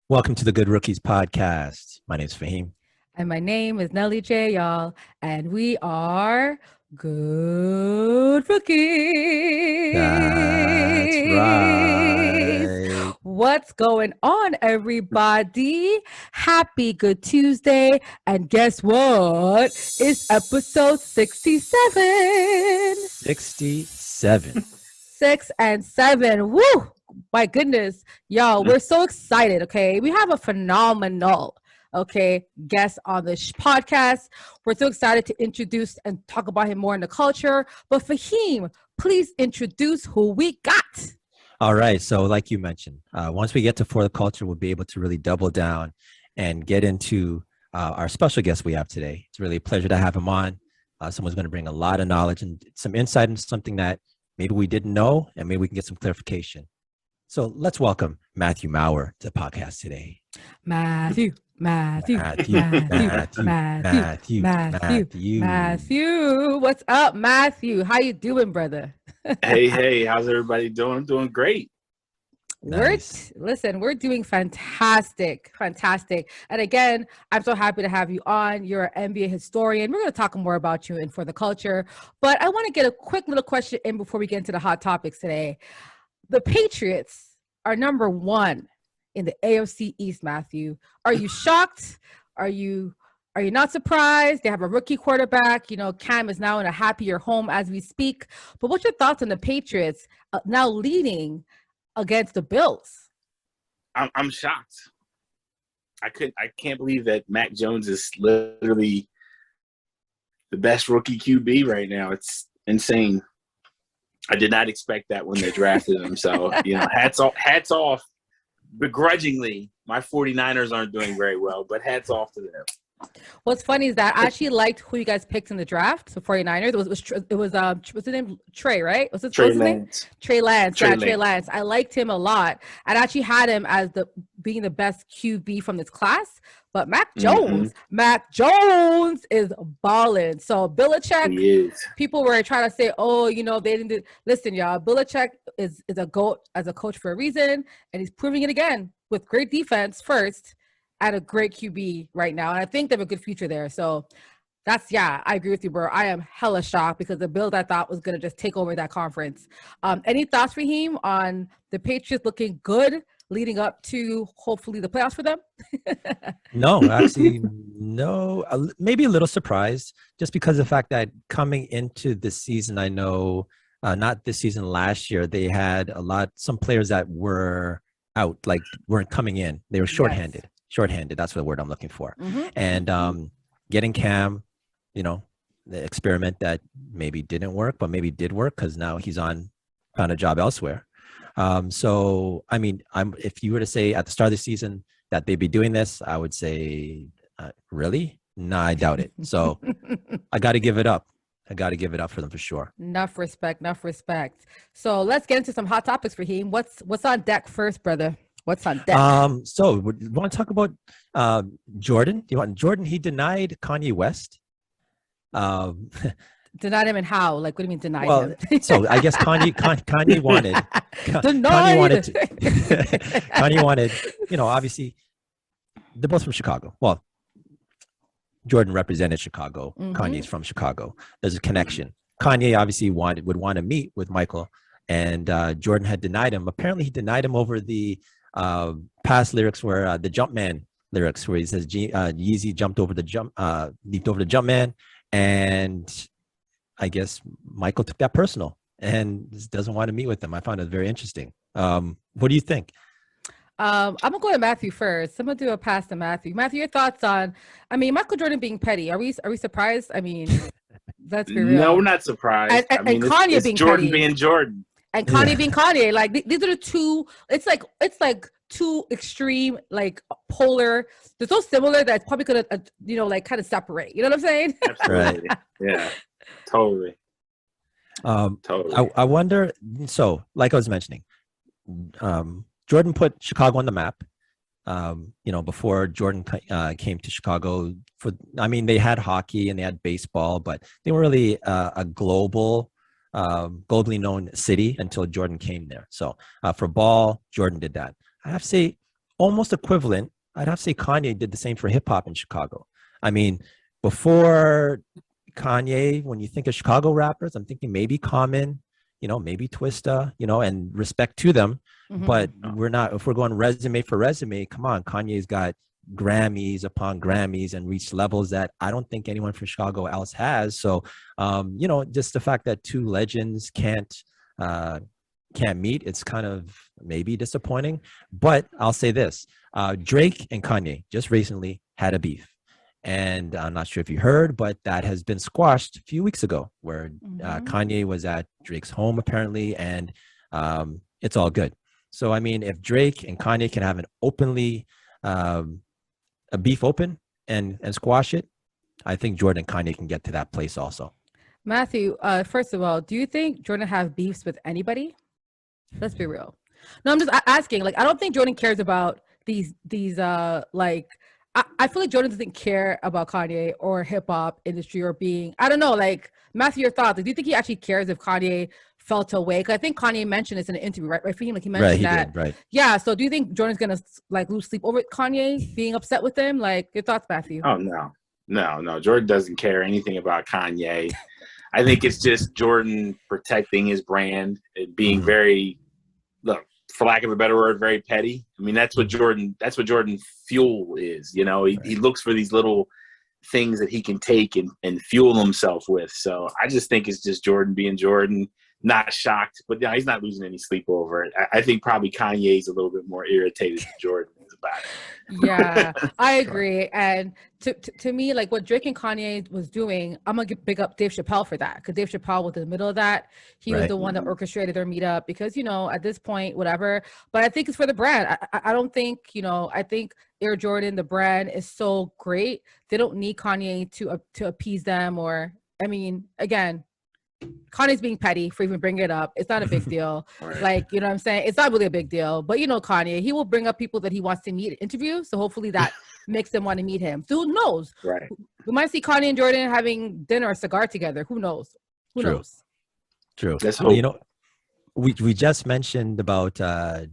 Welcome to the Good Rookies podcast. My name is Faheem. And my name is Nelly J, y'all. And we are Good Rookies. That's right. What's going on, everybody? Happy Good Tuesday. And guess what? It's episode 67. 67. 6 and 7. Woo! My goodness, y'all, we're so excited. Okay, we have a phenomenal guest on this podcast. We're so excited to introduce and talk about him more in the culture. But Faheem, please introduce who we got. All right, so like you mentioned, once we get to For the Culture, we'll be able to really double down and get into our special guest we have today. It's really a pleasure to have him on. Someone's going to bring a lot of knowledge and some insight into something that maybe we didn't know, and maybe we can get some clarification. So let's welcome Matthew Maurer to the podcast today. Matthew. What's up, Matthew? How you doing, brother? Hey, how's everybody doing? I'm doing great. Nice. We're doing fantastic. And again, I'm so happy to have you on. You're an NBA historian. We're going to talk more about you and For the Culture. But I want to get a quick little question in before we get into the hot topics today. The Patriots are number one in the AFC East, Matthew. Are you shocked? Are you not surprised? They have a rookie quarterback. You know, Cam is now in a happier home as we speak. But what's your thoughts on the Patriots now leading against the Bills? I'm shocked. I can't believe that Mac Jones is literally the best rookie QB right now. It's insane. I did not expect that when they drafted him. So, hats off. Begrudgingly, my 49ers aren't doing very well, but hats off to them. What's funny is that I actually liked who you guys picked in the draft. So 49ers. It was what's his name? Trey, right? What's his name? Trey Lance. Trey Lance. I liked him a lot. I actually had him as being the best QB from this class. But Mac Jones is balling. So Belichick, people were trying to say, they didn't do. Listen, y'all, Belichick is a GOAT as a coach for a reason, and he's proving it again with great defense first and a great QB right now. And I think they have a good future there. So I agree with you, bro. I am hella shocked because the Bills I thought was going to just take over that conference. Any thoughts for him on the Patriots looking good leading up to hopefully the playoffs for them? No, actually, no. Maybe a little surprised just because of the fact that coming into this season, I know not this season, last year, they had some players that were out, like weren't coming in. They were shorthanded. Yes. Shorthanded, that's the word I'm looking for. Mm-hmm. And getting Cam, the experiment that maybe didn't work, but maybe did work because now he's found a job elsewhere. So, I mean, if you were to say at the start of the season that they'd be doing this, I would say, really? No, I doubt it. So I got to give it up. I got to give it up for them for sure. Enough respect. So let's get into some hot topics for him. What's on deck first, brother? What's on deck? So we want to talk about Jordan. Do you want Jordan? He denied Kanye West. Denied him and how? Like, what do you mean denied him? So I guess Kanye wanted. Kanye wanted. Obviously, they're both from Chicago. Well, Jordan represented Chicago. Mm-hmm. Kanye's from Chicago. There's a connection. Kanye obviously would want to meet with Michael, and Jordan had denied him. Apparently, he denied him over the past lyrics were the Jumpman lyrics, where he says Yeezy leaped over the Jumpman, and I guess Michael took that personal and just doesn't want to meet with him. I found it very interesting. What do you think? I'm gonna go to Matthew first. I'm gonna do a pass to Matthew. Matthew, your thoughts on? Michael Jordan being petty. Are we surprised? Let's be real. No, we're not surprised. And Kanye being Jordan petty. being Jordan. And Kanye being Kanye. Like these are the two. It's like two extreme, like polar. They're so similar that it's probably gonna kind of separate. You know what I'm saying? Absolutely. Yeah. Totally. Totally. I wonder. So, like I was mentioning, Jordan put Chicago on the map. Before Jordan came to Chicago, they had hockey and they had baseball, but they weren't really a globally known city until Jordan came there. So for ball, Jordan did that. I have to say, almost equivalent. I'd have to say Kanye did the same for hip hop in Chicago. I mean, before Kanye, when you think of Chicago rappers, I'm thinking maybe Common, maybe Twista, and respect to them. But we're not, if we're going resume for resume, come on, Kanye's got Grammys upon Grammys and reached levels that I don't think anyone from Chicago else has. So, just the fact that two legends can't meet, it's kind of maybe disappointing. But I'll say this, Drake and Kanye just recently had a beef. And I'm not sure if you heard, but that has been squashed a few weeks ago, where Kanye was at Drake's home apparently, and it's all good. So, I mean, if Drake and Kanye can have an openly, a beef open and squash it, I think Jordan and Kanye can get to that place also. Matthew, first of all, do you think Jordan have beefs with anybody? Let's be real. No, I'm just asking. Like, I don't think Jordan cares about these like. I feel like Jordan doesn't care about Kanye or hip hop industry or being, I don't know, like, Matthew, your thoughts. Like, do you think he actually cares if Kanye felt away? Because I think Kanye mentioned this in an interview, right? For him, like, he mentioned that. Right. Yeah. So do you think Jordan's going to like lose sleep over Kanye being upset with him? Like, your thoughts, Matthew? Oh, no. Jordan doesn't care anything about Kanye. I think it's just Jordan protecting his brand and being very, look, for lack of a better word, very petty. I mean, that's what Jordan fuel is. He looks for these little things that he can take and fuel himself with. So I just think it's just Jordan being Jordan, not shocked, but he's not losing any sleep over it. I think probably Kanye's a little bit more irritated than Jordan is about it. Yeah, I agree. And to me, like what Drake and Kanye was doing, I'm gonna big up Dave Chappelle for that, because Dave Chappelle was in the middle of that. He was the one that orchestrated their meetup, because at this point, whatever. But I think it's for the brand. I don't think I think Air Jordan, the brand, is so great. They don't need Kanye to appease them. Or, I mean, again, Kanye's being petty for even bringing it up. It's not a big deal. Right. Like, you know what I'm saying? It's not really a big deal. But Kanye, he will bring up people that he wants to meet and interview. So hopefully that makes them want to meet him. So who knows? Right. We might see Kanye and Jordan having dinner or cigar together. Who knows? Who knows? True. Let's hope. We just mentioned about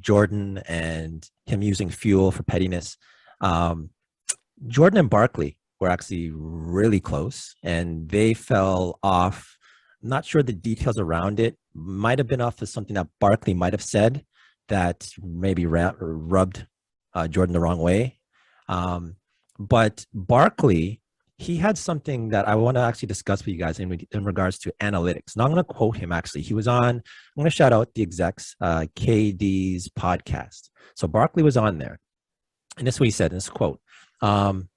Jordan and him using fuel for pettiness. Jordan and Barkley were actually really close, and they fell off. Not sure the details around it. Might have been off of something that Barkley might have said that maybe rubbed Jordan the wrong way. But Barkley, he had something that I want to actually discuss with you guys in regards to analytics. Now I'm going to quote him actually. He was on, I'm going to shout out the execs, KD's podcast. So Barkley was on there. And this is what he said in this quote. And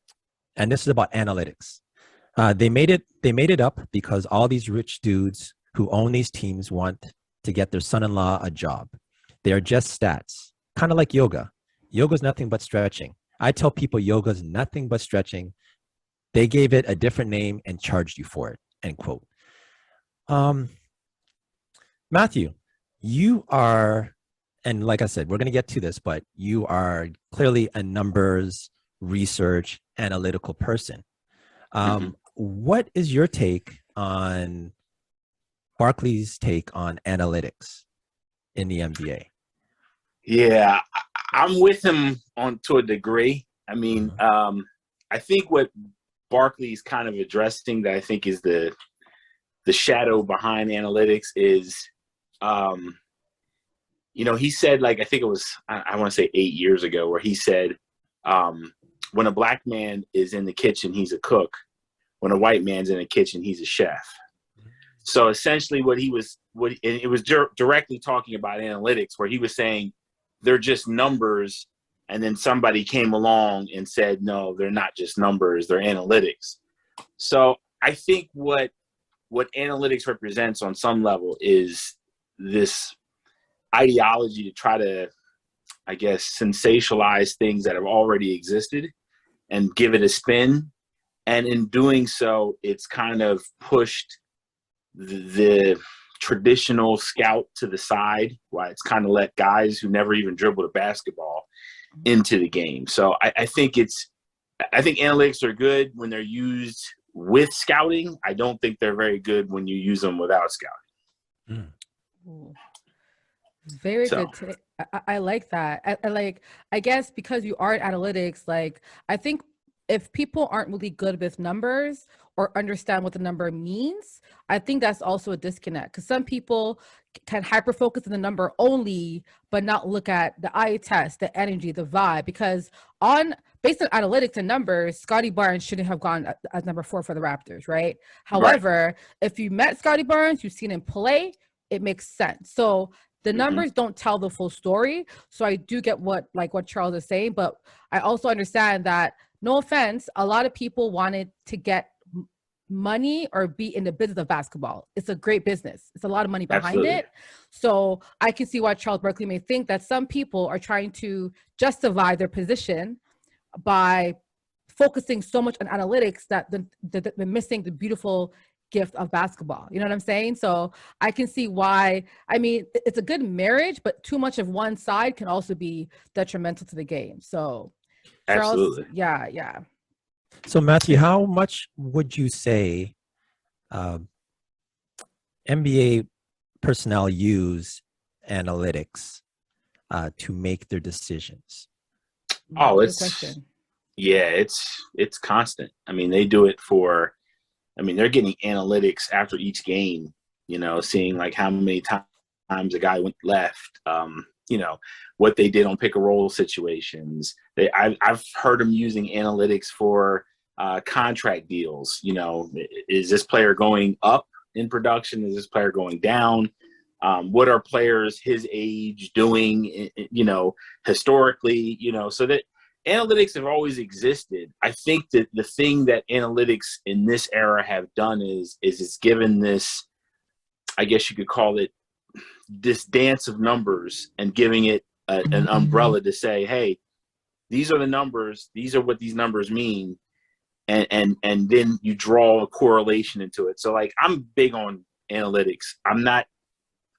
this is about analytics. They made it up because all these rich dudes who own these teams want to get their son-in-law a job. They are just stats, kind of like yoga. Yoga's nothing but stretching. I tell people yoga's nothing but stretching. They gave it a different name and charged you for it, end quote. Matthew, you are, and like I said, we're going to get to this, but you are clearly a numbers, research, analytical person. What is your take on Barkley's take on analytics in the NBA? Yeah, I'm with him to a degree. I mean, I think what Barkley's kind of addressing that I think is the shadow behind analytics is, he said, like, I think it was, I want to say 8 years ago, where he said, when a black man is in the kitchen, he's a cook. When a white man's in the kitchen, he's a chef. So essentially it was directly talking about analytics, where he was saying they're just numbers. And then somebody came along and said, no, they're not just numbers, they're analytics. So I think what analytics represents on some level is this ideology to try to, I guess, sensationalize things that have already existed and give it a spin. And in doing so, it's kind of pushed the traditional scout to the side, while it's kind of let guys who never even dribbled a basketball into the game. So I think analytics are good when they're used with scouting. I don't think they're very good when you use them without scouting. Very good. I like that. I guess because you are in analytics, like, I think if people aren't really good with numbers or understand what the number means, I think that's also a disconnect, because some people can hyper focus on the number only, but not look at the eye test, the energy, the vibe. Because based on analytics and numbers, Scottie Barnes shouldn't have gone as number 4 for the Raptors, right? However, if you met Scottie Barnes, you've seen him play, it makes sense. So the numbers don't tell the full story. So I do get what Charles is saying, but I also understand that, no offense, a lot of people wanted to get money or be in the business of basketball. It's a great business. It's a lot of money behind it. So I can see why Charles Barkley may think that some people are trying to justify their position by focusing so much on analytics that they're missing the beautiful gift of basketball. You know what I'm saying? So I can see why. I mean, it's a good marriage, but too much of one side can also be detrimental to the game. So Charles, absolutely. Yeah. So Matthew, how much would you say NBA personnel use analytics to make their decisions? Oh, it's constant. I mean, they do it they're getting analytics after each game, seeing like how many times a guy went left, what they did on pick and roll situations. I've heard them using analytics for contract deals. Is this player going up in production? Is this player going down? What are players his age doing, historically, so that analytics have always existed. I think that the thing that analytics in this era have done is it's given this, I guess you could call it, this dance of numbers, and giving it an umbrella to say, hey, these are the numbers. These are what these numbers mean. And then you draw a correlation into it. So, like, I'm big on analytics. I'm not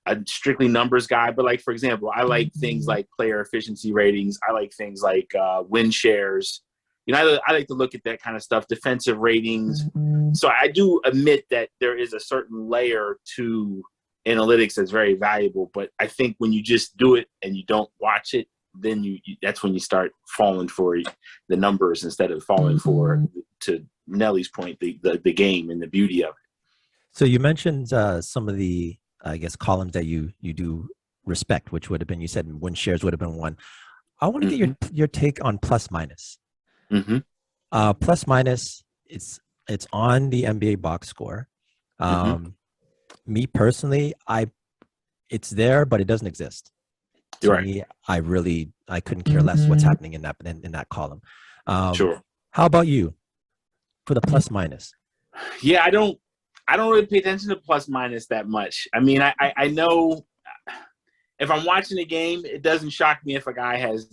a strictly numbers guy, but, like, for example, I like things like player efficiency ratings. I like things like win shares. I like to look at that kind of stuff, defensive ratings. So I do admit that there is a certain layer to analytics that's very valuable. But I think when you just do it and you don't watch it, then that's when you start falling for the numbers instead of falling for, to Nelly's point, the game and the beauty of it. So you mentioned some of the, I guess, columns that you do respect, which would have been, you said win shares would have been one. I want to get your take on plus minus. Plus minus, it's on the NBA box score. Me personally, it's there, but it doesn't exist. To me, I couldn't care less what's happening in that column. Sure. How about you for the plus minus? Yeah, I don't really pay attention to plus minus that much. I mean, I know if I'm watching a game, it doesn't shock me if a guy has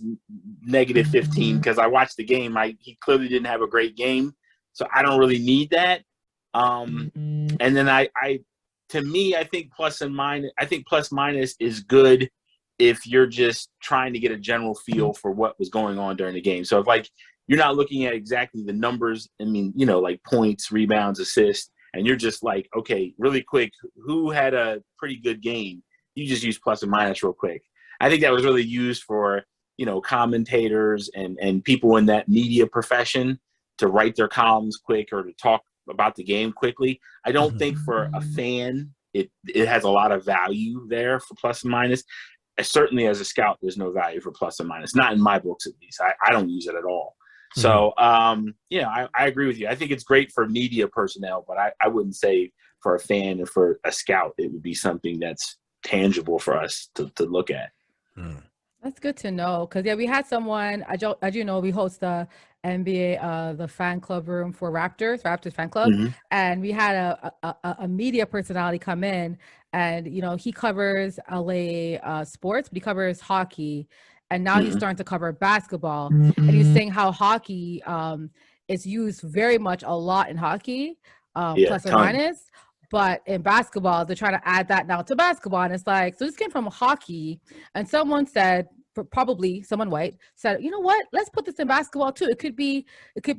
negative 15 because I watched the game. He clearly didn't have a great game, so I don't really need that. And then to me, I think plus minus is good if you're just trying to get a general feel for what was going on during the game. So if, like, you're not looking at exactly the numbers, I mean, like points, rebounds, assists, and you're just like, okay, really quick, who had a pretty good game? You just use plus and minus real quick. I think that was really used for, commentators and people in that media profession to write their columns quick or to talk about the game quickly. I don't think for a fan, it has a lot of value there for plus and minus. Certainly as a scout, there's no value for plus and minus, not in my books at least. I don't use it at all. So, I agree with you. I think it's great for media personnel, but I wouldn't say for a fan or for a scout, it would be something that's tangible for us to look at. That's good to know. Because, we had someone, as you know, we host the NBA, the fan club room for Raptors fan club. And we had a media personality come in, and, he covers LA sports, but he covers hockey. And now he's starting to cover basketball. And he's saying how hockey is used very much a lot in hockey, plus or minus. But in basketball, they're trying to add that now to basketball. And it's like, so this came from hockey. And someone said, probably someone white, said, you know what, let's put this in basketball too. It could be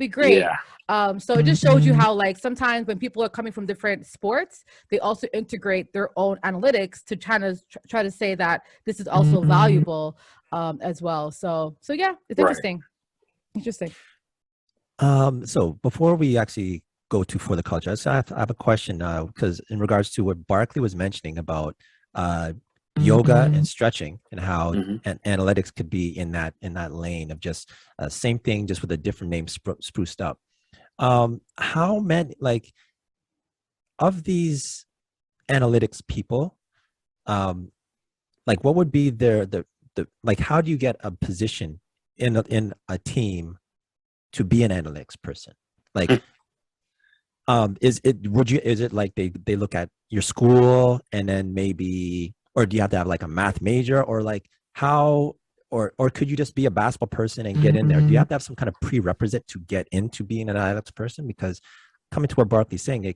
great. Yeah. So it just shows you how, like, sometimes when people are coming from different sports, they also integrate their own analytics to try to say that this is also valuable as well. So yeah, it's interesting. Interesting. So before we actually go to For the Culture, I have a question because in regards to what Barkley was mentioning about yoga and stretching and how analytics could be in that lane of just same thing, just with a different name spruced up. How many, like, of these analytics people, like, what would be the like, how do you get a position in a team to be an analytics person? Like, is it like they look at your school and then maybe, or do you have to have like a math major, or like how, or could you just be a basketball person and get in there? Do you have to have some kind of prerequisite to get into being an analytics person? Because coming to what Barkley's saying,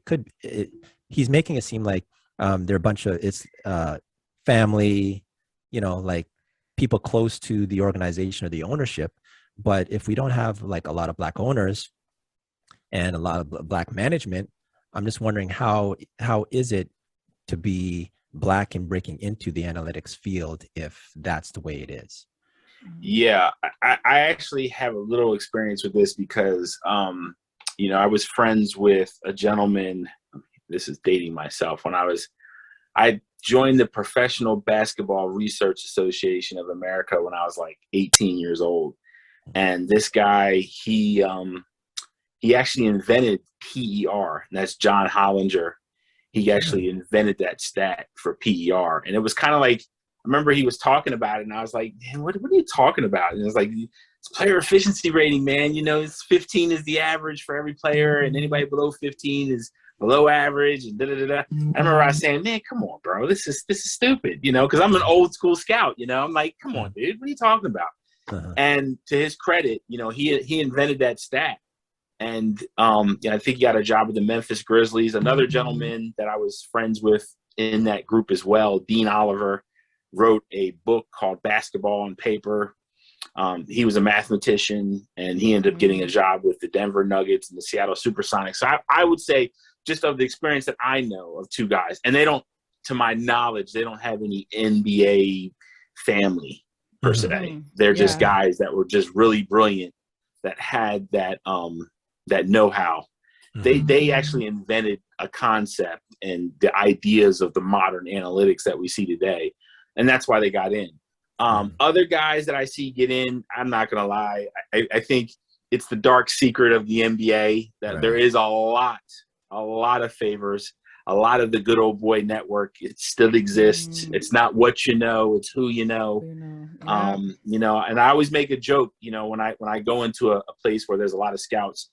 he's making it seem like they're a bunch of family, like people close to the organization or the ownership. But if we don't have like a lot of Black owners and a lot of Black management, I'm just wondering how is it to be Black and breaking into the analytics field if that's the way it is? Yeah, I actually have a little experience with this because, I was friends with a gentleman. This is dating myself. I joined the Professional Basketball Research Association of America when I was like 18 years old. And this guy, he actually invented PER, and that's John Hollinger. He actually invented that stat for PER. And it was kind of like, I remember he was talking about it, and I was like, man, what are you talking about? And it was like, it's player efficiency rating, man. It's 15 is the average for every player, and anybody below 15 is below average, and da-da-da-da. I remember I was saying, man, come on, bro. This is stupid, because I'm an old school scout, I'm like, come on, dude, what are you talking about? And to his credit, he invented that stat. And I think he got a job with the Memphis Grizzlies. Another gentleman that I was friends with in that group as well, Dean Oliver, wrote a book called Basketball on Paper. He was a mathematician, and he ended up getting a job with the Denver Nuggets and the Seattle Supersonics. So I would say, just of the experience that I know of two guys, and they don't, to my knowledge, they don't have any NBA family per se. They're just guys that were just really brilliant, that had that know-how. They actually invented a concept and the ideas of the modern analytics that we see today, and that's why they got in. Other guys that I see get in, I'm not gonna lie, I think it's the dark secret of the NBA that there is a lot of favors. A lot of the good old boy network, it still exists. It's not what you know, it's who you know. And I always make a joke, when I go into a place where there's a lot of scouts,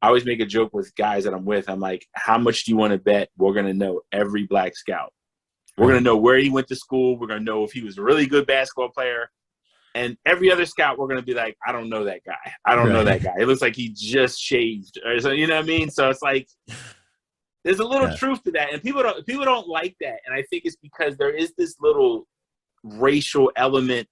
I always make a joke with guys that I'm with. I'm like, how much do you want to bet we're going to know every Black scout? We're going to know where he went to school. We're going to know if he was a really good basketball player. And every other scout, we're going to be like, I don't know that guy. I don't know that guy. It looks like he just shaved. So, you know what I mean? So it's like, there's a little truth to that. And people don't like that. And I think it's because there is this little racial element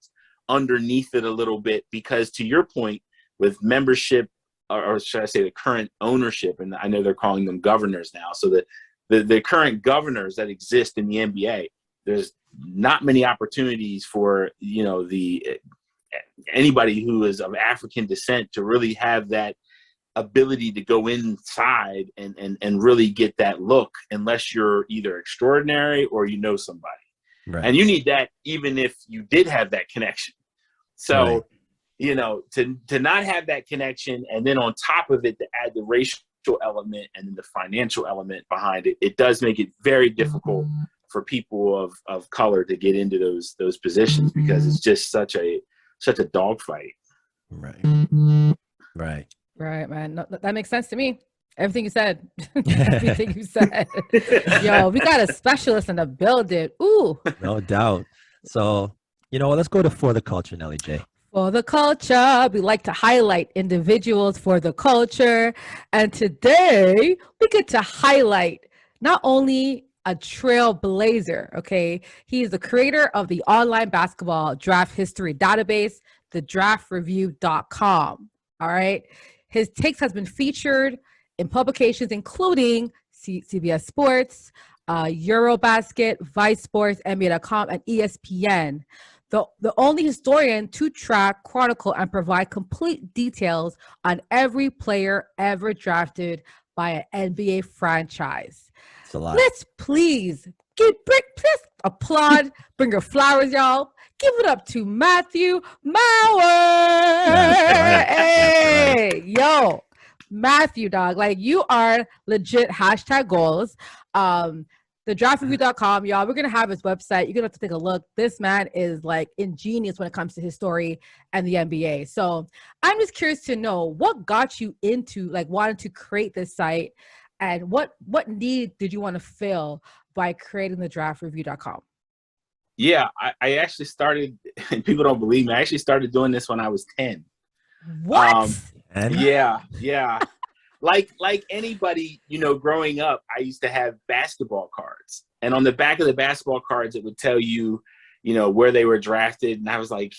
underneath it a little bit, because to your point, with membership, or should I say the current ownership, and I know they're calling them governors now. So the current governors that exist in the NBA, there's not many opportunities for, anybody who is of African descent to really have that ability to go inside and really get that look, unless you're either extraordinary or somebody. Right. And you need that even if you did have that connection. So, to not have that connection, and then on top of it, to add the racial element and then the financial element behind it, it does make it very difficult for people of color to get into those positions, because it's just such a dogfight. Right, man. No, that makes sense to me. Everything you said. Everything you said. Yo, we got a specialist in the building. Ooh. No doubt. So, let's go to For the Culture, Nelly J. For the culture, we like to highlight individuals for the culture. And today we get to highlight not only a trailblazer, okay? He is the creator of the online basketball draft history database, thedraftreview.com, all right? His takes has been featured in publications including CBS Sports, Eurobasket, Vice Sports, NBA.com, and ESPN. The only historian to track, chronicle, and provide complete details on every player ever drafted by an NBA franchise. It's a lot. Let's please applaud, bring your flowers, y'all. Give it up to Matthew Maurer. Hey, yo, Matthew, dog. Like, you are legit #goals. Thedraftreview.com, y'all. We're gonna have his website. You're gonna have to take a look. This man is like ingenious when it comes to his story and the NBA. So I'm just curious to know what got you into like wanting to create this site, and what need did you want to fill by creating thedraftreview.com? Yeah, I actually started, and people don't believe me, I actually started doing this when I was 10. What? Yeah. Like anybody, growing up, I used to have basketball cards. And on the back of the basketball cards, it would tell you, where they were drafted. And I was like,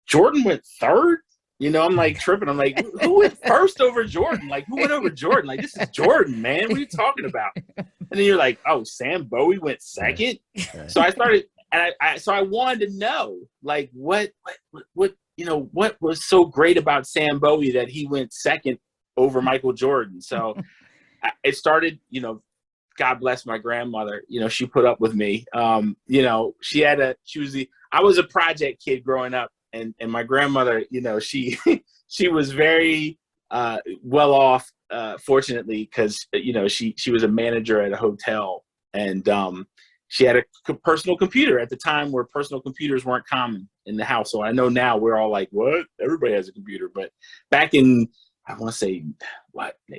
Jordan went third? I'm like tripping. I'm like, who went first over Jordan? Like, who went over Jordan? Like, this is Jordan, man. What are you talking about? And then you're like, oh, Sam Bowie went second? So I started, and I wanted to know, like, what was so great about Sam Bowie that he went second over Michael Jordan. So it started, God bless my grandmother, she put up with me. I was a project kid growing up, and my grandmother, she was very well off, fortunately, because, she was a manager at a hotel, and she had a personal computer at the time where personal computers weren't common in the house. So I know now we're all like, what? Everybody has a computer. But back in, I want to say,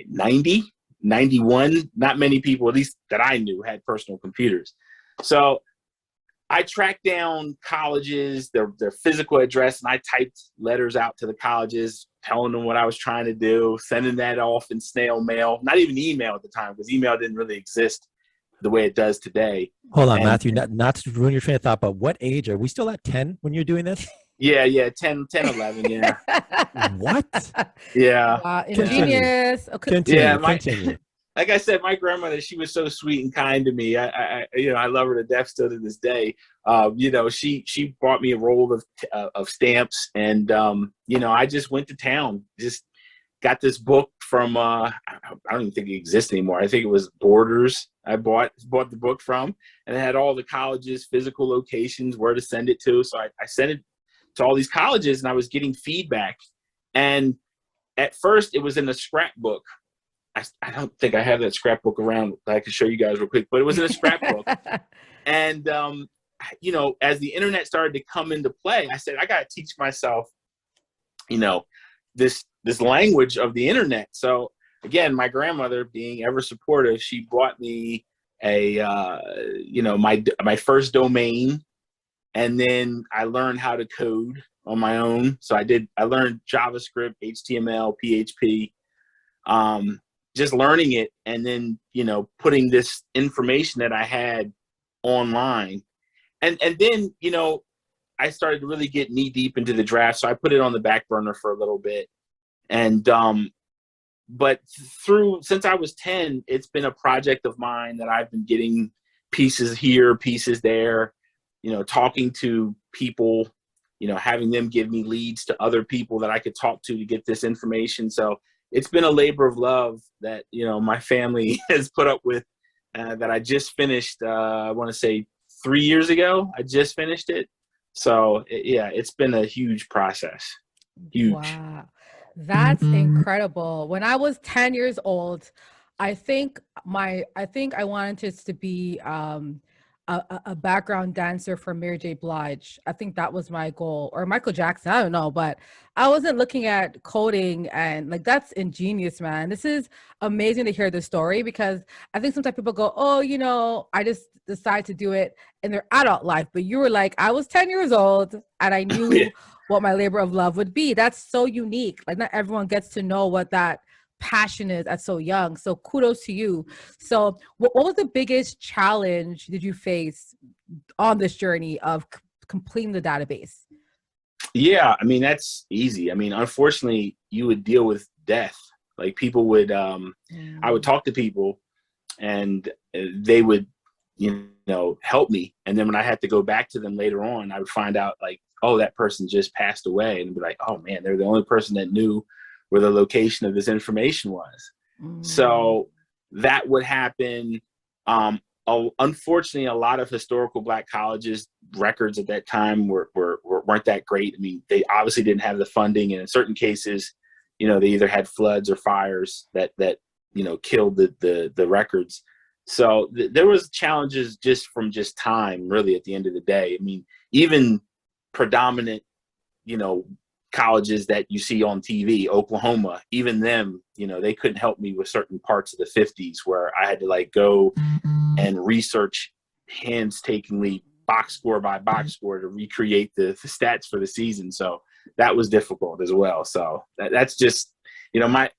90, 91, not many people, at least that I knew, had personal computers. So I tracked down colleges, their physical address, and I typed letters out to the colleges, telling them what I was trying to do, sending that off in snail mail, not even email at the time, because email didn't really exist the way it does today. Hold on, Matthew, not to ruin your train of thought, but what age? Are we still at 10 when you're doing this? Yeah, 10, 11, yeah. What? Yeah. Ingenious. Continue. Like I said, my grandmother, she was so sweet and kind to me. I love her to death still to this day. She bought me a roll of stamps, and I just went to town. Just got this book from I don't even think it exists anymore. I think it was Borders. I bought the book from, and it had all the colleges' physical locations, where to send it to. So I sent it to all these colleges, and I was getting feedback. And at first, it was in a scrapbook. I don't think I have that scrapbook around that I can show you guys real quick, but it was in a scrapbook. And, as the internet started to come into play, I said, I got to teach myself, this language of the internet. So again, my grandmother, being ever supportive, she bought me my first domain. And then I learned how to code on my own. So I learned JavaScript, HTML, PHP, just learning it, and then, putting this information that I had online. And then, I started to really get knee deep into the draft. So I put it on the back burner for a little bit. And, but since I was 10, it's been a project of mine that I've been getting pieces here, pieces there, talking to people, having them give me leads to other people that I could talk to get this information. So it's been a labor of love that, my family has put up with, that I just finished, I want to say 3 years ago, I just finished it. So it's been a huge process. Huge. Wow. That's incredible. When I was 10 years old, I think I wanted to be, a background dancer for Mary J. Blige. I think that was my goal, or Michael Jackson. I don't know, but I wasn't looking at coding, and like, that's ingenious, man. This is amazing to hear the story, because I think sometimes people go, oh, I just decide to do it in their adult life. But you were like, I was 10 years old and I knew what my labor of love would be. That's so unique. Like, not everyone gets to know what that passionate at so young. So kudos to you. So what was the biggest challenge did you face on this journey of completing the database? Yeah, I mean, that's easy. I mean, unfortunately, you would deal with death. Like people would, I would talk to people and they would, help me. And then when I had to go back to them later on, I would find out like, oh, that person just passed away. And be like, oh man, they're the only person that knew where the location of this information was. So that would happen. Unfortunately, a lot of historical Black colleges records at that time weren't that great. I mean, they obviously didn't have the funding, and in certain cases, they either had floods or fires that killed the records. So there was challenges just from time, really, at the end of the day. I mean, even predominant, colleges that you see on TV, Oklahoma, even them, they couldn't help me with certain parts of the 50s where I had to like go and research painstakingly box score by box score to recreate the stats for the season. So that was difficult as well. So that's just, my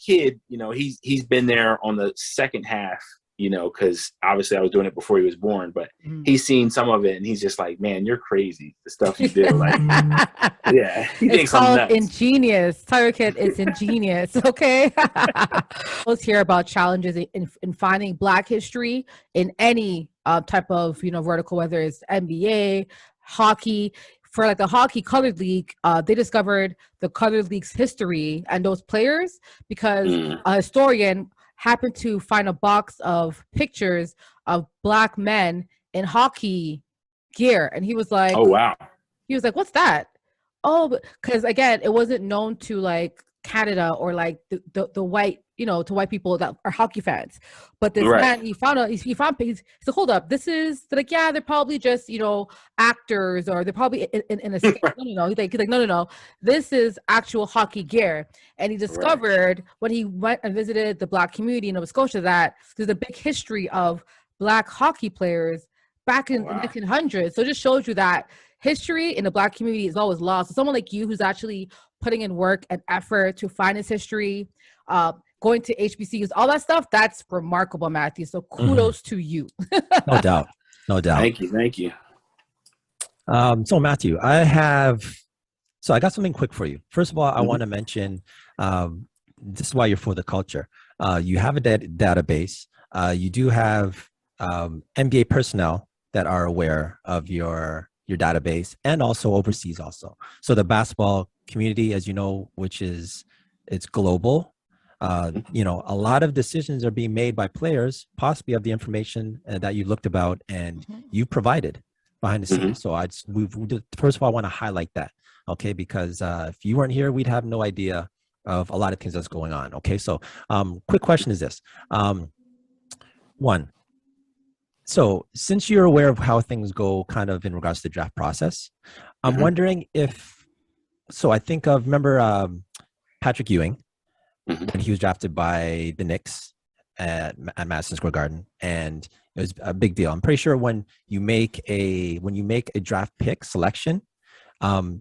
kid, he's been there on the second half, because obviously I was doing it before he was born, but he's seen some of it and he's just like, man, you're crazy. The stuff you do. Like, yeah. He it's called ingenious. Tell your kid it's ingenious. Okay. Let's hear about challenges in finding Black history in any type of, vertical, whether it's NBA, hockey. For like the Hockey Colored League, they discovered the Colored League's history and those players because a historian happened to find a box of pictures of Black men in hockey gear. And he was like, oh, wow. He was like, what's that? Oh, because again, it wasn't known to like Canada or like the white, to white people that are hockey fans. But this man, he found he's like, hold up, this is, they're like, yeah, they're probably just, actors, or they're probably in a skit. No. He's like, no, this is actual hockey gear. And he discovered when he went and visited the Black community in Nova Scotia that there's a big history of Black hockey players back in the 1900s. So it just shows you that history in the Black community is always lost. So someone like you who's actually putting in work and effort to find his history, going to HBCUs, all that stuff, that's remarkable, Matthew. So kudos to you. No doubt. Thank you. So Matthew, I got something quick for you. First of all, I want to mention, this is why you're for the culture. You have a database. You do have NBA personnel that are aware of your database, and also overseas also. So the basketball community, as you know, it's global. A lot of decisions are being made by players, possibly of the information that you looked about and you provided behind the scenes. So first of all, I want to highlight that, okay? Because if you weren't here, we'd have no idea of a lot of things that's going on. Okay, so quick question is this. One, so since you're aware of how things go kind of in regards to the draft process, I'm wondering remember Patrick Ewing, when he was drafted by the Knicks at Madison Square Garden, and it was a big deal. I'm pretty sure when you make a draft pick selection, I'm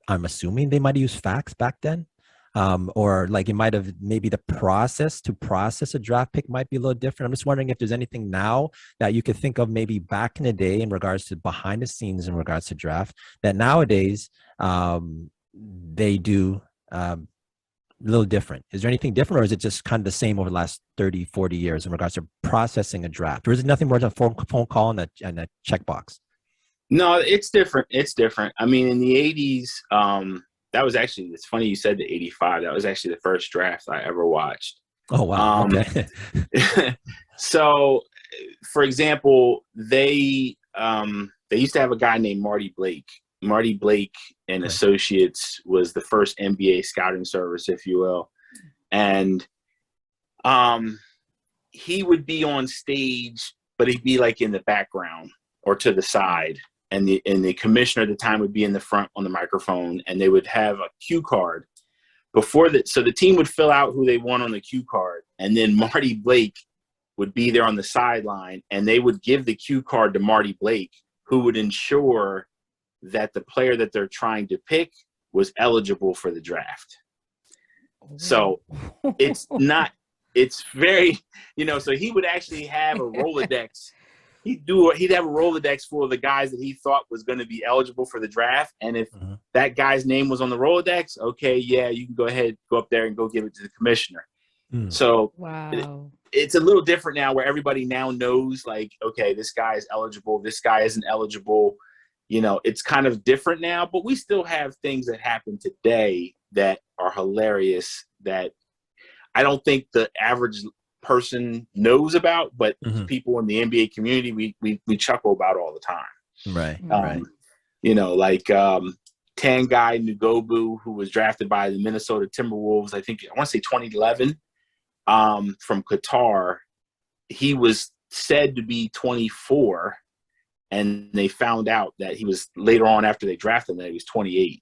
assuming they might have used fax back then. Or like it might have, maybe the process to process a draft pick might be a little different. I'm just wondering if there's anything now that you could think of maybe back in the day in regards to behind the scenes in regards to draft that nowadays they do a little different. Is there anything different, or is it just kind of the same over the last 30, 40 years in regards to processing a draft? Or is it nothing more than a phone call and a checkbox? No, it's different. I mean, in the 80s, that was actually, it's funny you said the 85. That was actually the first draft I ever watched. Oh, wow. Okay. So, for example, they used to have a guy named Marty Blake. Marty Blake and Associates was the first NBA scouting service, if you will. And he would be on stage, but he'd be like in the background or to the side. And the commissioner at the time would be in the front on the microphone, and they would have a cue card so the team would fill out who they want on the cue card, and then Marty Blake would be there on the sideline, and they would give the cue card to Marty Blake, who would ensure that the player that they're trying to pick was eligible for the draft. So it's not. It's very, so he would actually have a Rolodex. He'd have a Rolodex for the guys that he thought was going to be eligible for the draft. And if that guy's name was on the Rolodex, okay, yeah, you can go ahead, go up there and go give it to the commissioner. So it's a little different now where everybody now knows, like, okay, this guy is eligible, this guy isn't eligible. It's kind of different now, but we still have things that happen today that are hilarious that I don't think the average person knows about, but people in the NBA community, we chuckle about all the time. Right. Like Tanguy Nguobu, who was drafted by the Minnesota Timberwolves, I want to say 2011, from Qatar. He was said to be 24, and they found out that he was later on after they drafted him that he was 28.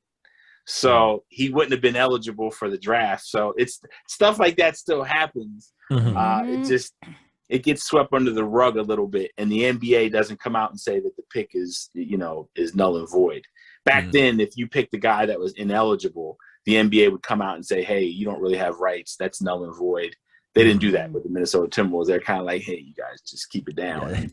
So he wouldn't have been eligible for the draft. So it's stuff like that still happens. It gets swept under the rug a little bit, and the NBA doesn't come out and say that the pick is null and void. Back then, if you picked the guy that was ineligible, the NBA would come out and say, hey, you don't really have rights. That's null and void. They didn't do that with the Minnesota Timberwolves. They're kind of like, hey, you guys just keep it down.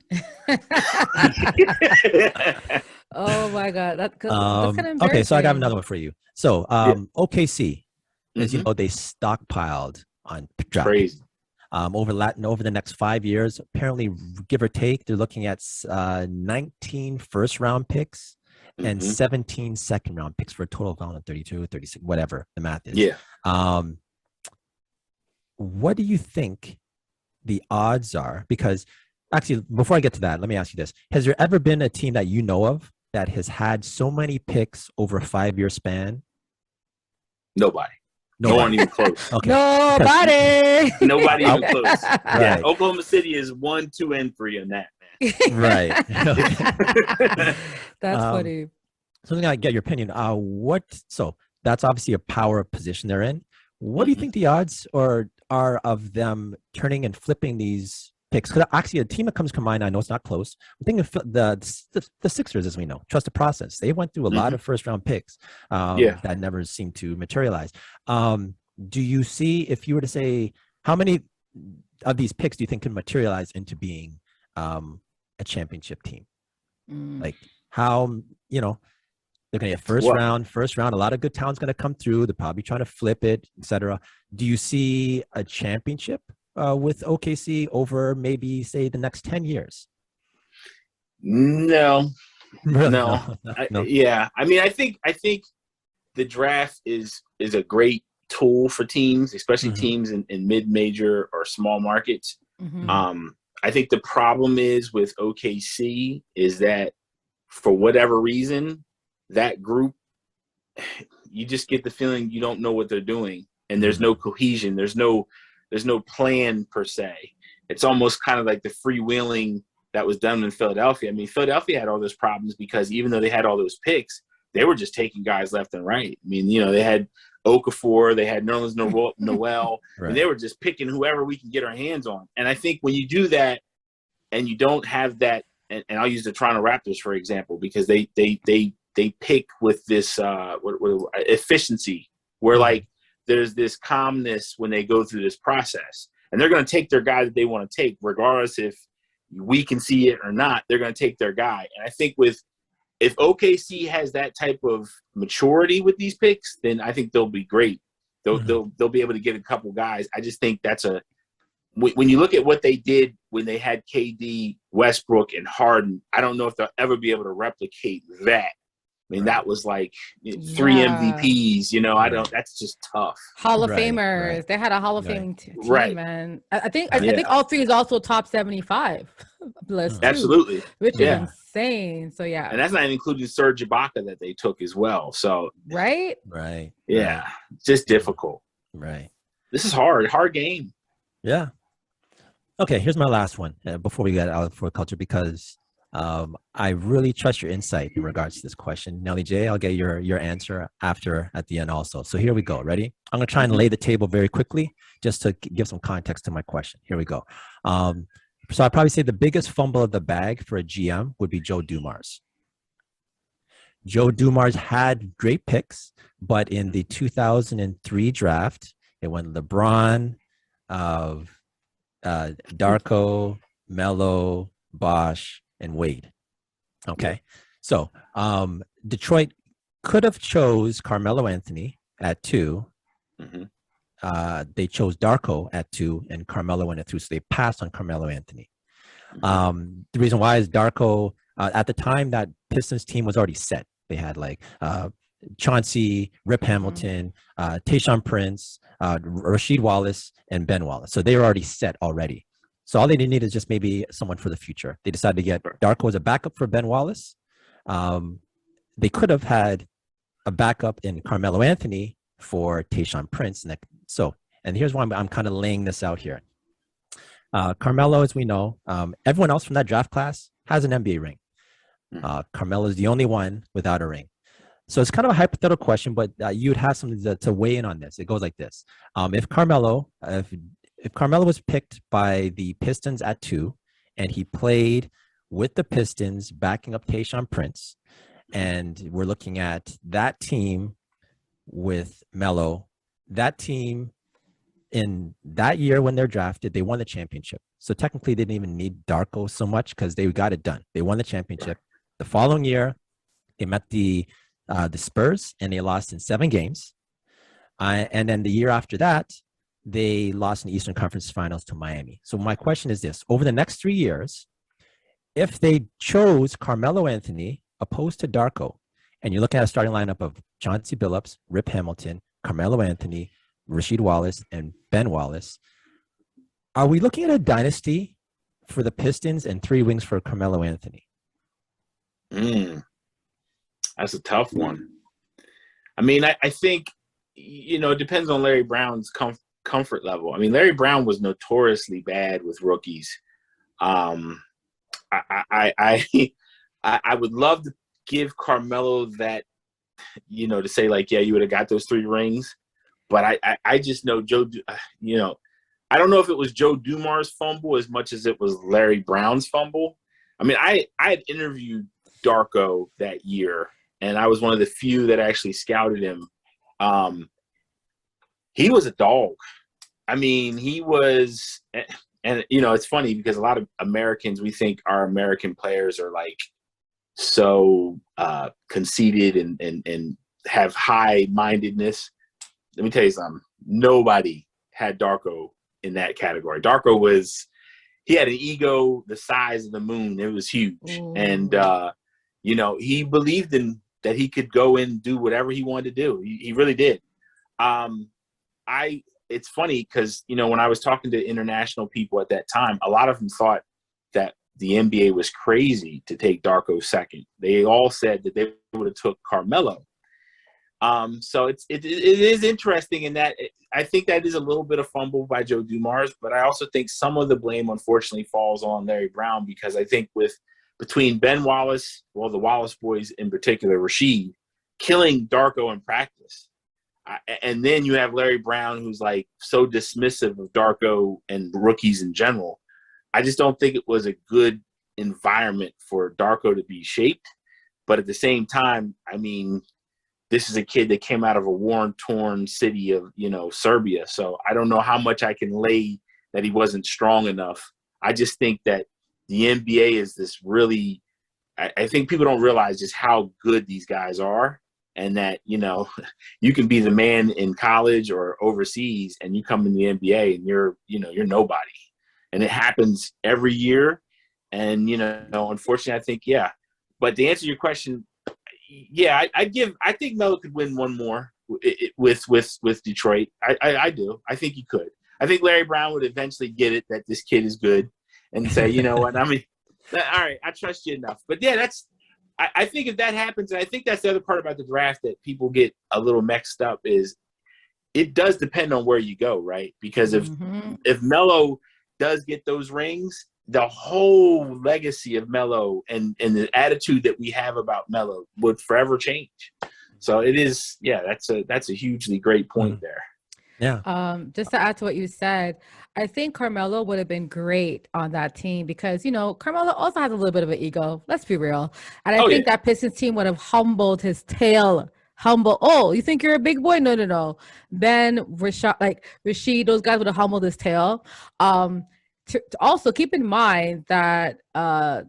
Oh my God. That's kind of embarrassing. Okay, so I got another one for you. So OKC, as you know, they stockpiled on draft. Crazy. Over the next 5 years, apparently, give or take, they're looking at 19 first-round picks and 17 second-round picks for a total of 32, 36, whatever the math is. Yeah. What do you think the odds are? Because actually, before I get to that, let me ask you this. Has there ever been a team that you know of that has had so many picks over a 5-year span? Nobody. No one even close. Okay. Nobody even close. Right. Yeah, Oklahoma City is 1, 2, and 3 on that, man. Right. That's funny. Something I get your opinion. So that's obviously a power position they're in. What do you think the odds are of them turning and flipping these picks? Because actually, a team that comes to mind, I know it's not close. I'm thinking of the Sixers, as we know, trust the process. They went through a lot of first-round picks that never seemed to materialize. Do you see, if you were to say, how many of these picks do you think can materialize into being a championship team? Like how, they're going to get first round. A lot of good talent's going to come through. They're probably trying to flip it, etc. Do you see a championship with OKC over maybe, say, the next 10 years? No. Really? No. No. Yeah. I mean, I think the draft is a great tool for teams, especially teams in mid-major or small markets. I think the problem is with OKC is that for whatever reason, that group, you just get the feeling you don't know what they're doing, and there's no cohesion. There's no plan per se. It's almost kind of like the freewheeling that was done in Philadelphia. I mean, Philadelphia had all those problems because even though they had all those picks, they were just taking guys left and right. I mean, they had Okafor, they had Nerlens Noel, right. And they were just picking whoever we can get our hands on. And I think when you do that and you don't have that, and I'll use the Toronto Raptors, for example, because they pick with this efficiency where like there's this calmness when they go through this process, and they're going to take their guy that they want to take, regardless if we can see it or not. They're going to take their guy. And I think if OKC has that type of maturity with these picks, then I think they'll be great. They'll be able to get a couple guys. I just think that's when you look at what they did when they had KD, Westbrook, and Harden, I don't know if they'll ever be able to replicate that. I mean, that was like 3 MVPs, that's just tough. Hall of Famers. Right. They had a Hall of Fame team, man. I think all 3 is also top 75 list. Absolutely. Which is insane. So yeah. And that's not including Serge Ibaka that they took as well. So Right. Yeah. Just difficult. Right. This is hard game. Yeah. Okay, here's my last one before we get out of for culture, because I really trust your insight in regards to this question. Nelly J, I'll get your answer at the end also. So here we go. Ready? I'm going to try and lay the table very quickly just to give some context to my question. Here we go. So I'd probably say the biggest fumble of the bag for a GM would be Joe Dumars. Joe Dumars had great picks, but in the 2003 draft, It went LeBron, Darko, Melo, Bosh, and Wade. Okay. So Detroit could have chose Carmelo Anthony at 2. They chose Darko at 2 and Carmelo went at 3. So they passed on Carmelo Anthony. The reason why is Darko, at the time that Pistons team was already set. They had like Chauncey, Rip Hamilton, Tayshaun Prince, Rasheed Wallace, and Ben Wallace. So they were already set already. So all they needed is just maybe someone for the future. They decided to get Darko as a backup for Ben Wallace. They could have had a backup in Carmelo Anthony for Tayshaun Prince. And here's why I'm kind of laying this out here. Carmelo, as we know, everyone else from that draft class has an NBA ring. Carmelo is the only one without a ring. So it's kind of a hypothetical question, but you'd have something to weigh in on this. It goes like this. If Carmelo was picked by the Pistons at 2 and he played with the Pistons backing up Tayshaun Prince, and we're looking at that team with Melo, that team in that year when they're drafted, they won the championship. So technically they didn't even need Darko so much because they got it done. They won the championship. The following year, they met the Spurs and they lost in 7 games. And then the year after that, they lost in the Eastern Conference Finals to Miami. So my question is this: over the next 3 years, if they chose Carmelo Anthony opposed to Darko, and you're looking at a starting lineup of Chauncey Billups, Rip Hamilton, Carmelo Anthony, Rasheed Wallace, and Ben Wallace, are we looking at a dynasty for the Pistons and 3 wings for Carmelo Anthony? That's a tough one. I mean, I think, it depends on Larry Brown's comfort level. I mean, Larry Brown was notoriously bad with rookies. I would love to give Carmelo that, to say like, yeah, you would have got those 3 rings. But I just know I don't know if it was Joe Dumars' fumble as much as it was Larry Brown's fumble. I mean, I had interviewed Darko that year, and I was one of the few that actually scouted him. He was a dog. I mean, he was, and it's funny because a lot of Americans, we think our American players are like so conceited and have high-mindedness. Let me tell you something. Nobody had Darko in that category. Darko he had an ego the size of the moon. It was huge. And, he believed in that he could go in and do whatever he wanted to do. He really did. It's funny because, when I was talking to international people at that time, a lot of them thought that the NBA was crazy to take Darko second. They all said that they would have took Carmelo. So it is interesting in that I think that is a little bit of fumble by Joe Dumars, but I also think some of the blame unfortunately falls on Larry Brown because I think between Ben Wallace, well, the Wallace boys in particular, Rasheed, killing Darko in practice. And then you have Larry Brown, who's like so dismissive of Darko and rookies in general. I just don't think it was a good environment for Darko to be shaped. But at the same time, I mean, this is a kid that came out of a war-torn city of, Serbia. So I don't know how much I can lay that he wasn't strong enough. I just think that the NBA is this really – I think people don't realize just how good these guys are and that, you can be the man in college or overseas and you come in the NBA and you're nobody. And it happens every year. And, unfortunately, I think, yeah. But to answer your question – yeah, I think Melo could win one more with Detroit. I do. I think he could. I think Larry Brown would eventually get it that this kid is good and say, you know what, I mean, all right, I trust you enough. But yeah, I think if that happens, and I think that's the other part about the draft that people get a little mixed up is it does depend on where you go, right? Because if Melo does get those rings, the whole legacy of Melo and the attitude that we have about Melo would forever change. So it is, yeah, that's a hugely great point there. Yeah. Just to add to what you said, I think Carmelo would have been great on that team because, Carmelo also has a little bit of an ego. Let's be real. And I think that Pistons team would have humbled his tail humble. Oh, you think you're a big boy? No. Then Rashid, those guys would have humbled his tail. To also keep in mind that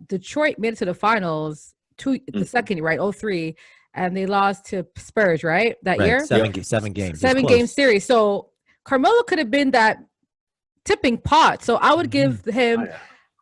Detroit made it to the finals the second, right? 03, and they lost to Spurs, right? That year? 7 games. 7-game series. So Carmelo could have been that tipping pot. So I would give him. Oh, yeah.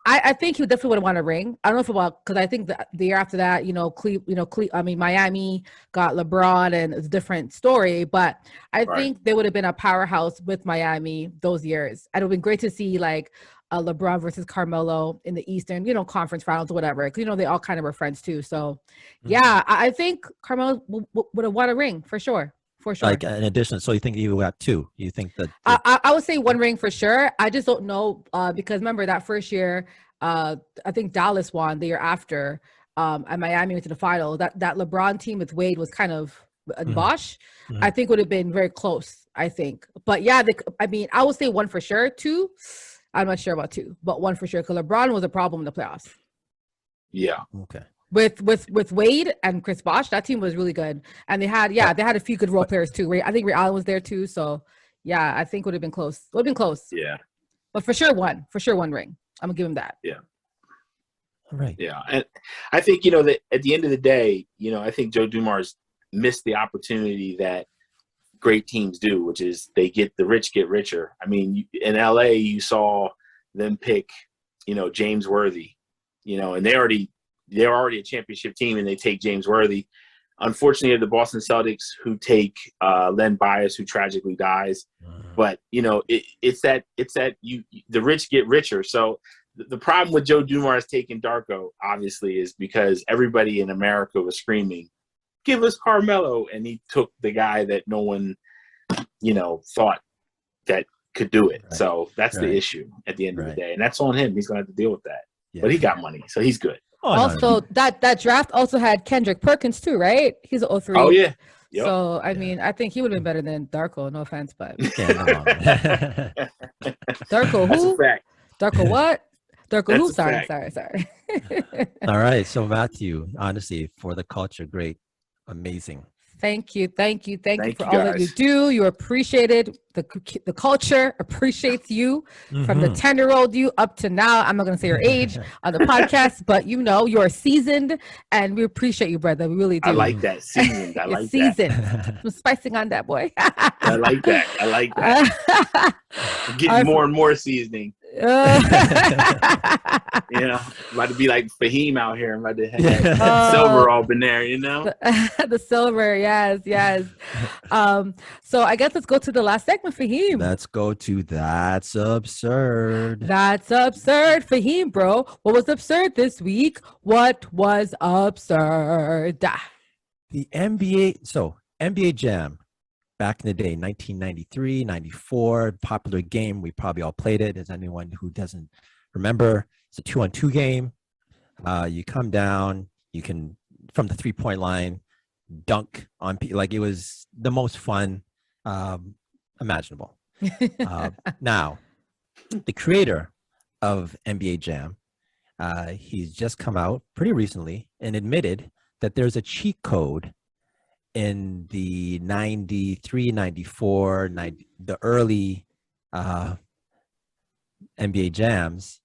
I think he definitely would want a ring. I don't know if about because I think the year after that, Miami got LeBron and it's a different story. But I think they would have been a powerhouse with Miami those years. And it would have been great to see like LeBron versus Carmelo in the Eastern, conference finals or whatever. Because they all kind of were friends too. So yeah, I think Carmelo would have won a ring for sure. For sure. Like in addition, so you think you got 2? You think that I would say 1 ring for sure. I just don't know because remember that first year, I think Dallas won the year after, and Miami went to the final. That LeBron team with Wade was kind of Bosch. I think would have been very close. I think, but yeah, I would say 1 for sure. 2, I'm not sure about 2, but 1 for sure because LeBron was a problem in the playoffs. Yeah. Okay. With Wade and Chris Bosh, that team was really good, and they had a few good role players too. I think Ray Allen was there too, so yeah, I think would have been close. Would have been close. Yeah, but for sure 1 ring. I'm gonna give him that. Yeah. All right. Yeah, and I think that at the end of the day, I think Joe Dumars missed the opportunity that great teams do, which is the rich get richer. I mean, in LA, you saw them pick, James Worthy, and they're already a championship team, and they take James Worthy. Unfortunately, the Boston Celtics who take Len Bias, who tragically dies. But it's that the rich get richer. So the problem with Joe Dumars taking Darko, obviously, is because everybody in America was screaming, "Give us Carmelo," and he took the guy that no one, thought that could do it. Right. So that's the issue at the end of the day, and that's on him. He's going to have to deal with that. Yeah. But he got money, so he's good. Also, that draft also had Kendrick Perkins too, right? He's an 03. Oh yeah. Yep. So I mean, I think he would have been better than Darko. No offense, but Darko who? That's a fact. Darko what? Darko who? Sorry. All right. So Matthew, honestly, for the culture, great, amazing. Thank you for all that you do. You appreciated the culture appreciates you from the 10-year-old you up to now. I'm not going to say your age on the podcast, but you're seasoned, and we appreciate you, brother. We really do. I like that seasoned. I like seasoned. that. I'm spicing on that, boy. I like that. I'm getting more and more seasoning. About to be like Faheem out here. I'm about to have silver all in there, the silver, yes. So I guess let's go to the last segment, Faheem. Let's go to That's Absurd. That's absurd, Faheem, bro. What was absurd this week? What was absurd? The NBA Jam. Back in the day, 1993, 94, popular game. We probably all played it. As anyone who doesn't remember, it's a 2-on-2 game. You come down, you can, from the 3-point line, dunk on people. Like, it was the most fun imaginable. Now, the creator of NBA Jam, he's just come out pretty recently and admitted that there's a cheat code in the 93, 94, the early NBA Jams.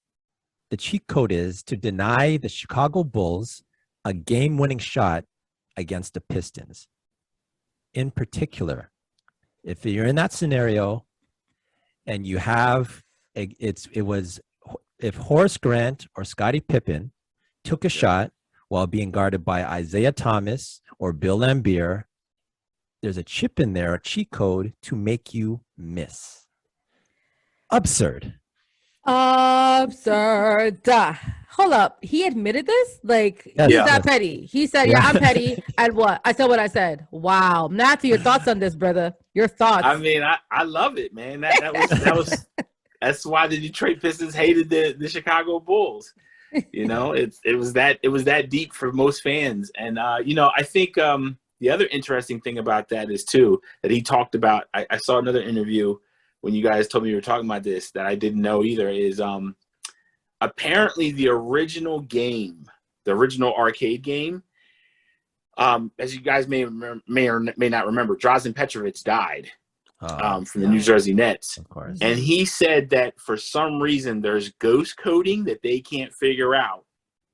The cheat code is to deny the Chicago Bulls a game-winning shot against the Pistons. In particular, if you're in that scenario and you have, if Horace Grant or Scottie Pippen took a shot while being guarded by Isaiah Thomas or Bill Laimbeer, there's a chip in there, a cheat code to make you miss. Absurd. Absurd. Hold up. He admitted this? Like, he's that petty. He said, I'm petty. And what? I said what I said. Wow. Matthew, your thoughts on this, brother? Your thoughts. I mean, I love it, man. That's why the Detroit Pistons hated the Chicago Bulls. It was that deep for most fans. And I think the other interesting thing about that is too that he talked about. I saw another interview when you guys told me you were talking about this that I didn't know either. Is apparently the original game, the original arcade game, As you guys may or may not remember, Drazen Petrovic died from the Yeah. New Jersey Nets. Of course. And he said that for some reason there's ghost coding that they can't figure out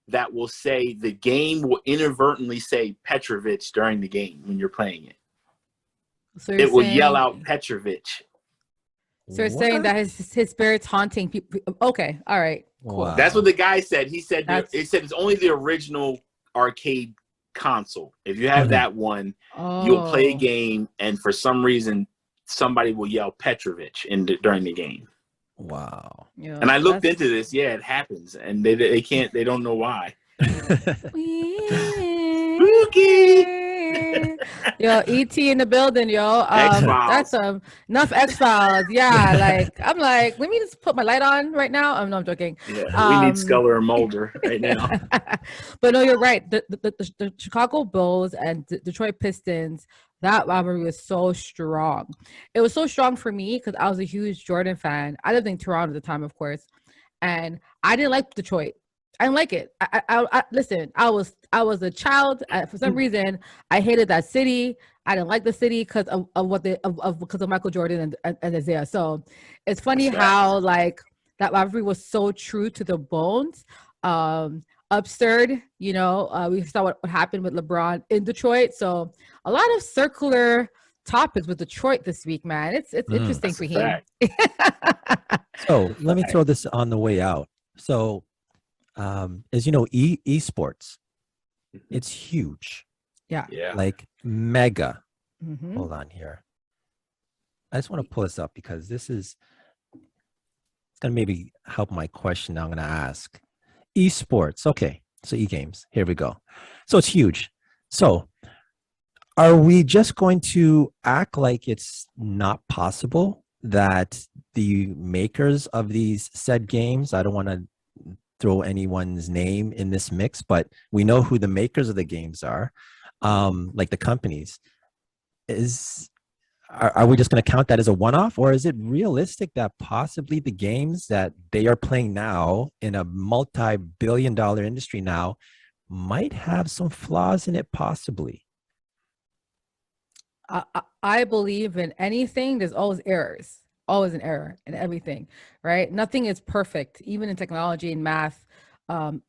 that will say the game will inadvertently say Petrovic during the game when you're playing it. So it will yell out Petrovic. So you're saying that his spirit's haunting people. Okay, all right, cool. Wow. That's what the guy said. He said it said it's only the original arcade console. If you have that one, you'll play a game, and for some reason, somebody will yell Petrovic during the game. Wow. Yeah, and I looked into this. Yeah, it happens, and they can't. They don't know why. Spooky. Yo, ET in the building, yo. That's enough X-Files. Yeah, like I'm like, let me just put my light on right now. No, I'm joking. Yeah, we need Sculler and Mulder right now. But no, you're right. The Chicago Bulls and Detroit Pistons, that rivalry was so strong. It was so strong for me because I was a huge Jordan fan. I lived in Toronto at the time, of course, and I didn't like Detroit. I didn't like it. I listen. I was a child. For some reason, I hated that city. I didn't like the city because of Michael Jordan and Isaiah. So it's funny how like that rivalry was so true to the bones. Absurd, we saw what happened with LeBron in Detroit. So a lot of circular topics with Detroit this week, man. It's interesting for him. So let me throw this on the way out. So. As you know, esports, it's huge. Yeah. Like mega. Mm-hmm. Hold on here. I just want to pull this up because it's going to maybe help my question I'm going to ask. Esports. Okay. So e-games. Here we go. So it's huge. So are we just going to act like it's not possible that the makers of these said games, I don't want to throw anyone's name in this mix, but we know who the makers of the games are, like the companies. Are we just going to count that as a one-off, or is it realistic that possibly the games that they are playing now in a multi-billion-dollar industry now might have some flaws in it, possibly? I believe in anything, there's always errors. Always an error in everything, right? Nothing is perfect, even in technology and math.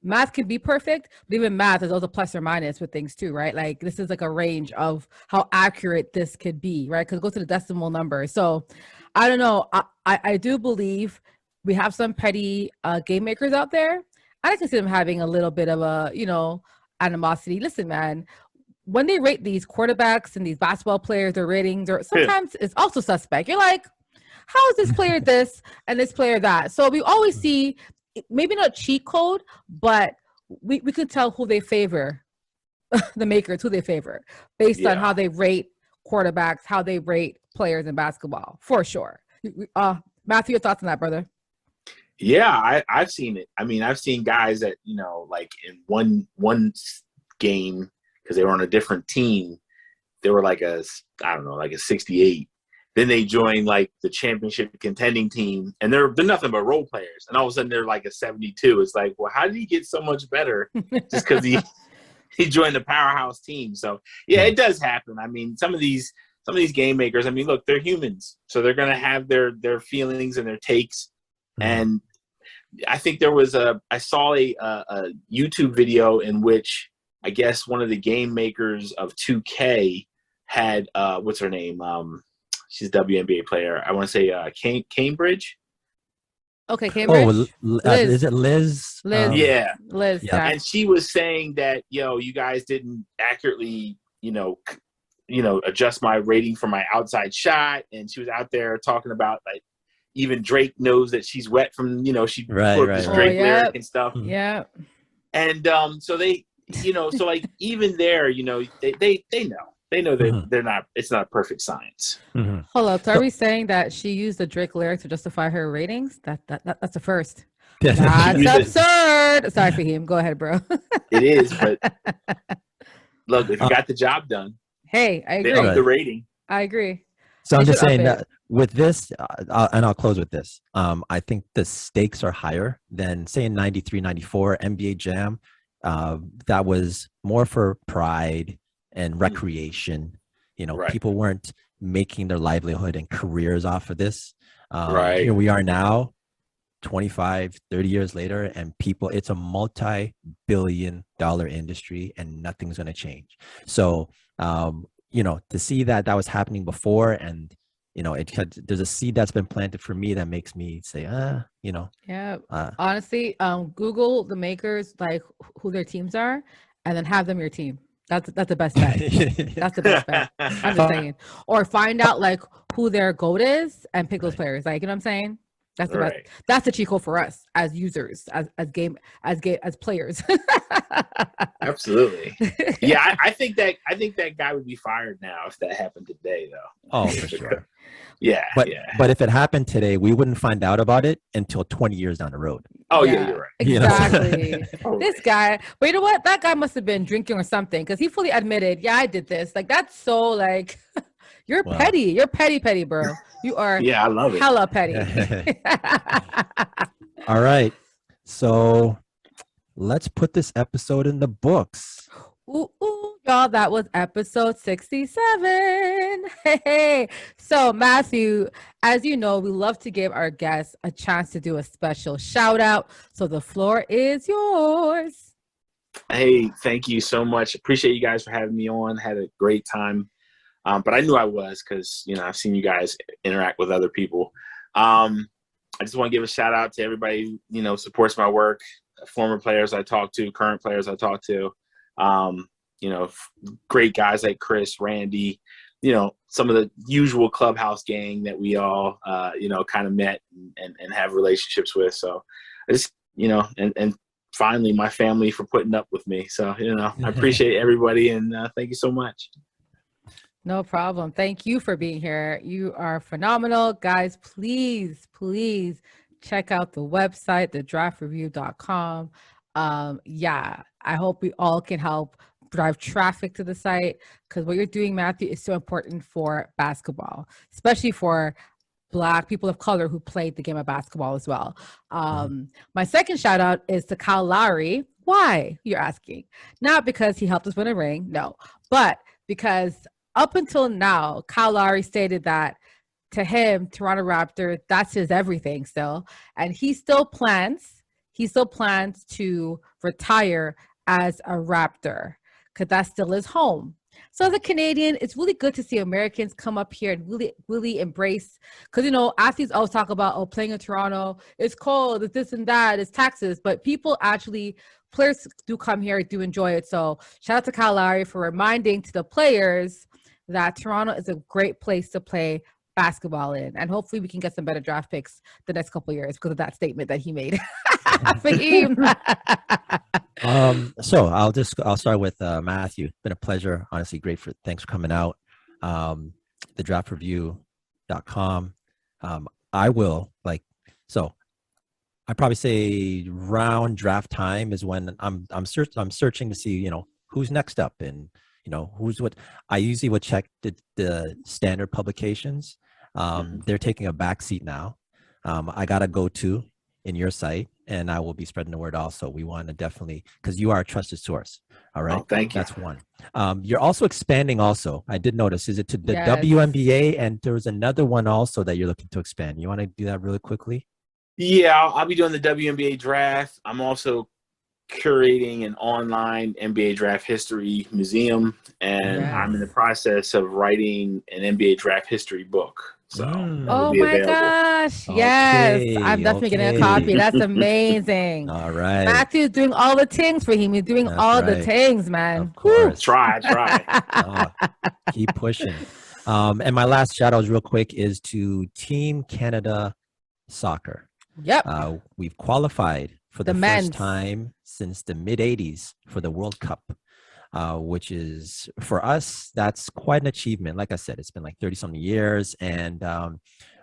Math can be perfect, but even math is also plus or minus with things too, right? Like this is like a range of how accurate this could be, right? Because it goes to the decimal number. So I don't know. I do believe we have some petty game makers out there. I can see them having a little bit of a, animosity. Listen, man, when they rate these quarterbacks and these basketball players, their ratings, or sometimes it's also suspect. You're like, how is this player this and this player that? So we always see, maybe not cheat code, but we could tell who they favor, the makers, who they favor, based on how they rate quarterbacks, how they rate players in basketball, for sure. Matthew, your thoughts on that, brother? Yeah, I've seen it. I mean, I've seen guys that, like in one game, because they were on a different team, they were like a 68. Then they join like the championship contending team, and they're nothing but role players. And all of a sudden they're like a 72. It's like, well, how did he get so much better just because he joined the powerhouse team? So yeah, it does happen. I mean, some of these game makers, I mean, look, they're humans, so they're gonna have their feelings and their takes. And I think I saw a YouTube video in which I guess one of the game makers of 2K had what's her name? She's a WNBA player. I want to say Cambridge. Okay, Cambridge. Is it Liz? Liz. Yeah. Liz. Yeah. And she was saying that, you guys didn't accurately, adjust my rating for my outside shot. And she was out there talking about like, even Drake knows that she's wet from, she put this Drake lyric and stuff. Yeah. And so they, so like even there, they know. They know that they're not. It's not perfect science. Hold up. So are we saying that she used the Drake lyric to justify her ratings? That's a first. That's absurd. Sorry for him. Go ahead, bro. It is, but look, if you got the job done, hey, I agree. They up the rating. I agree. So I'm just saying that with this, and I'll close with this. I think the stakes are higher than say in 93, 94 NBA Jam. That was more for pride. and recreation. You know, Right. people weren't making their livelihood and careers off of this. Right. Here we are now, 25, 30 years later, and it's a multi-billion-dollar industry and nothing's going to change. So, you know, to see that was happening before, and, you know, there's a seed that's been planted for me that makes me say, you know. Yeah. Honestly, Google the makers, like who their teams are, and then have them your team. That's the best bet. That's the best bet. I'm just saying. Or find out like who their GOAT is and pick those players. Like, you know what I'm saying? That's the best. That's the cheat code for us as users, as players. Absolutely. Yeah, I think that guy would be fired now if that happened today, though. Oh, for sure. Yeah. But if it happened today, we wouldn't find out about it until 20 years down the road. Oh, yeah, you're right. Exactly. This guy, but you know what? That guy must have been drinking or something, because he fully admitted, yeah, I did this. Like, that's so like, you're petty. You're petty, bro. You are. Yeah, I love it. Hella petty. All right. So let's put this episode in the books. Ooh, y'all, that was episode 67. Hey. So, Matthew, as you know, we love to give our guests a chance to do a special shout out. So the floor is yours. Hey, thank you so much. Appreciate you guys for having me on. Had a great time. But I knew I was, because, you know, I've seen you guys interact with other people. I just want to give a shout out to everybody, you know, supports my work, former players I talk to, current players I talk to. You know, great guys like Chris, Randy, you know, some of the usual clubhouse gang that we all, you know, kind of met and have relationships with. So I just, you know, and finally my family for putting up with me. So, you know, I appreciate everybody, and thank you so much. No problem. Thank you for being here. You are phenomenal. Guys, please check out the website, thedraftreview.com. Yeah, I hope we all can help drive traffic to the site, because what you're doing, Matthew, is so important for basketball, especially for Black people of color who played the game of basketball as well. My second shout out is to Kyle Lowry. Why, you're asking? Not because he helped us win a ring, no, but because up until now, Kyle Lowry stated that to him, Toronto Raptor, that's his everything still. And he still plans to retire as a Raptor, because that's still his home. So as a Canadian, it's really good to see Americans come up here and really embrace, because, you know, athletes always talk about, oh, playing in Toronto, it's cold, it's this and that, it's taxes, but players do come here, do enjoy it. So shout out to Kyle Lowry for reminding to the players that Toronto is a great place to play basketball in, and hopefully we can get some better draft picks the next couple of years because of that statement that he made. Faheem. So I'll start with Matthew. It's been a pleasure, honestly. Thanks for coming out. Thedraftreview.com. I probably say round draft time is when I'm searching to see, you know, who's next up, and, you know, I usually would check the standard publications. They're taking a back seat now. I got to go to in your site, and I will be spreading the word also. We want to definitely, because you are a trusted source. All right. Oh, thank you. That's one. You're also expanding also. I did notice. Is it to the Yes. WNBA? And there was another one also that you're looking to expand. You want to do that really quickly? Yeah, I'll be doing the WNBA draft. I'm also curating an online NBA draft history museum, and I'm in the process of writing an NBA draft history book. So oh my gosh, yes, I'm definitely getting a copy. That's amazing. All right, Matthew's doing all the things for him. He's doing all the things, man. Of course. Try. Keep pushing. And my last shout out real quick is to Team Canada Soccer. Yep. We've qualified for the men's first time since the mid 80s for the World Cup, which is, for us, that's quite an achievement. Like I said, it's been like 30 something years. And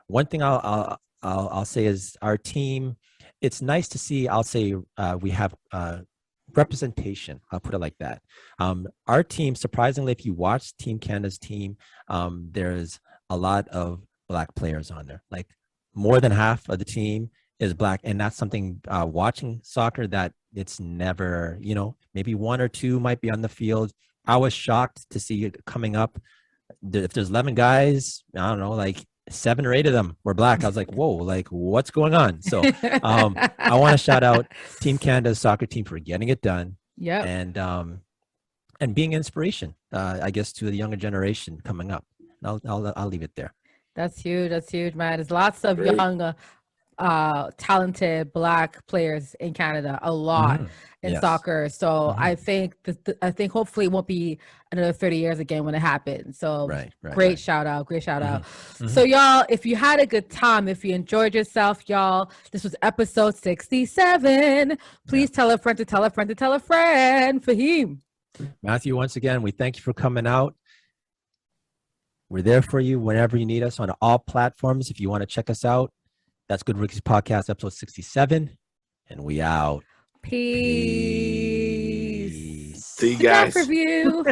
one thing I'll say is our team, it's nice to see, I'll say we have representation. I'll put it like that. Our team, surprisingly, if you watch Team Canada's team, there's a lot of Black players on there. Like more than half of the team is Black. And that's something watching soccer that it's never, you know, maybe one or two might be on the field, I was shocked to see it coming up. If there's 11 guys, I don't know, like 7 or 8 of them were black. I was like, whoa, like what's going on? So I want to shout out Team Canada's soccer team for getting it done. Yeah. And being inspiration, I guess, to the younger generation coming up. I'll leave it there. That's huge. That's huge, man. There's lots of young, talented black players in Canada, a lot in soccer. So I think hopefully it won't be another 30 years again when it happens. So great shout out. So y'all, if you had a good time, if you enjoyed yourself, y'all, this was episode 67. Please tell a friend to tell a friend to tell a friend. Faheem. Matthew, once again, we thank you for coming out. We're there for you whenever you need us on all platforms. If you want to check us out, that's Good Rookies Podcast, episode 67. And we out. Peace. See you guys. Review.